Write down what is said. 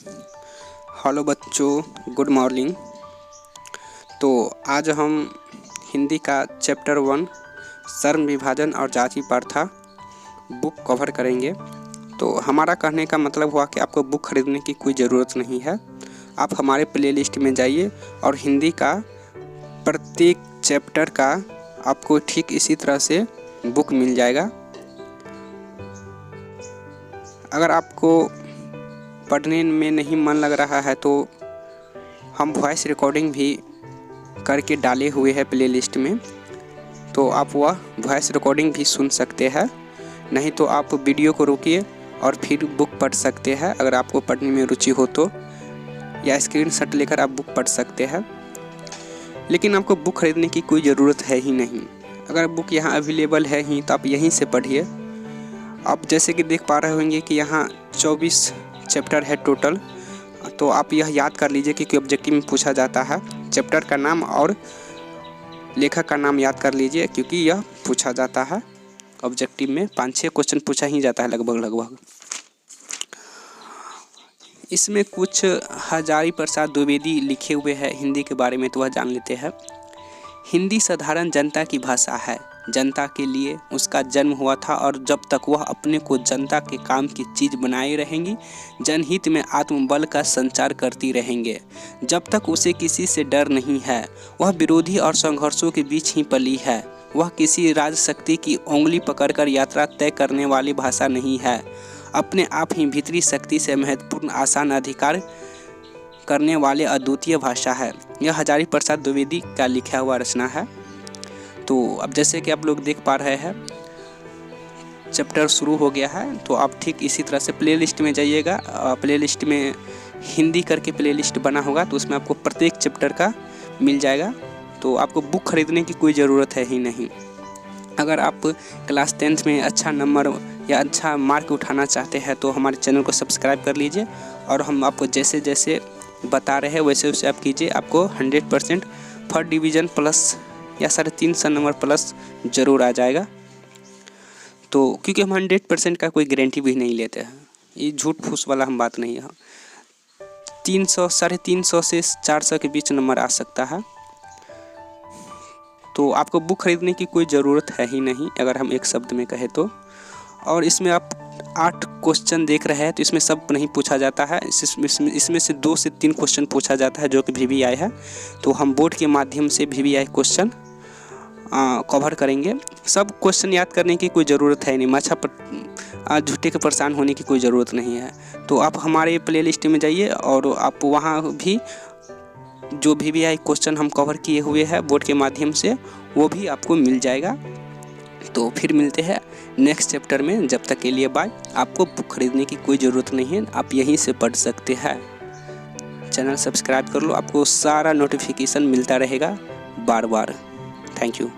Hello बच्चों, good morning. तो आज हम हिंदी का चैप्टर 1 सर्व विभाजन और जाति प्रथा बुक कवर करेंगे। तो हमारा कहने का मतलब हुआ कि आपको बुक खरीदने की कोई ज़रूरत नहीं है। आप हमारे प्लेलिस्ट में जाइए और हिंदी का प्रत्येक चैप्टर का आपको ठीक इसी तरह से बुक मिल जाएगा। अगर आपको पढ़ने में नहीं मन लग रहा है तो हम वॉइस रिकॉर्डिंग भी करके डाले हुए हैं प्लेलिस्ट में, तो आप वह वॉइस रिकॉर्डिंग भी सुन सकते हैं। नहीं तो आप वीडियो को रोकिए और फिर बुक पढ़ सकते हैं। अगर आपको पढ़ने में रुचि हो तो, या स्क्रीनशॉट लेकर आप बुक पढ़ सकते हैं। लेकिन आपको बुक खरीदने की कोई ज़रूरत है ही नहीं। अगर बुक यहाँ अवेलेबल है ही तो आप यहीं से पढ़िए। आप जैसे कि देख पा रहे होंगे कि यहाँ 24 चैप्टर है टोटल। तो आप यह याद कर लीजिए कि ऑब्जेक्टिव में पूछा जाता है। चैप्टर का नाम और लेखक का नाम याद कर लीजिए, क्योंकि यह पूछा जाता है ऑब्जेक्टिव में। 5-6 क्वेश्चन पूछा ही जाता है लगभग। इसमें कुछ हजारी प्रसाद द्विवेदी लिखे हुए हैं हिंदी के बारे में, तो वह जान लेते हैं। हिंदी साधारण जनता की भाषा है। जनता के लिए उसका जन्म हुआ था और जब तक वह अपने को जनता के काम की चीज़ बनाए रहेंगी, जनहित में आत्मबल का संचार करती रहेंगे। जब तक उसे किसी से डर नहीं है, वह विरोधी और संघर्षों के बीच ही पली है। वह किसी राजशक्ति की उंगली पकड़कर यात्रा तय करने वाली भाषा नहीं है। अपने आप ही भीतरी शक्ति से महत्वपूर्ण आसान अधिकार करने वाले अद्वितीय भाषा है। यह हजारी प्रसाद द्विवेदी का लिखा हुआ रचना है। तो अब जैसे कि आप लोग देख पा रहे हैं, चैप्टर शुरू हो गया है। तो आप ठीक इसी तरह से प्लेलिस्ट में जाइएगा। प्लेलिस्ट में हिंदी करके प्लेलिस्ट बना होगा, तो उसमें आपको प्रत्येक चैप्टर का मिल जाएगा। तो आपको बुक खरीदने की कोई ज़रूरत है ही नहीं। अगर आप क्लास 10th में अच्छा नंबर या अच्छा मार्क उठाना चाहते हैं तो हमारे चैनल को सब्सक्राइब कर लीजिए, और हम आपको जैसे जैसे बता रहे हैं वैसे वैसे आप कीजिए। आपको 100% फर्स्ट डिवीज़न प्लस या 350 नंबर प्लस ज़रूर आ जाएगा। तो क्योंकि हम 100% का कोई गारंटी भी नहीं लेते हैं, ये झूठ फूस वाला हम बात नहीं है। 300, 350 से 400 के बीच नंबर आ सकता है। तो आपको बुक खरीदने की कोई ज़रूरत है ही नहीं, अगर हम एक शब्द में कहें तो। और इसमें आप 8 क्वेश्चन देख रहे हैं, तो इसमें सब नहीं पूछा जाता है। इसमें से 2 से 3 क्वेश्चन पूछा जाता है जो कि VVI है। तो हम बोर्ड के माध्यम से VVI क्वेश्चन कवर करेंगे। सब क्वेश्चन याद करने की कोई ज़रूरत है नहीं। माछा झूठे के परेशान होने की कोई ज़रूरत नहीं है। तो आप हमारे प्लेलिस्ट में जाइए और आप वहाँ भी जो VVI क्वेश्चन हम कवर किए हुए हैं बोर्ड के माध्यम से, वो भी आपको मिल जाएगा। तो फिर मिलते हैं नेक्स्ट चैप्टर में। जब तक के लिए बाय। आपको बुक खरीदने की कोई ज़रूरत नहीं है, आप यहीं से पढ़ सकते हैं। चैनल सब्सक्राइब कर लो, आपको सारा नोटिफिकेशन मिलता रहेगा बार बार। Thank you.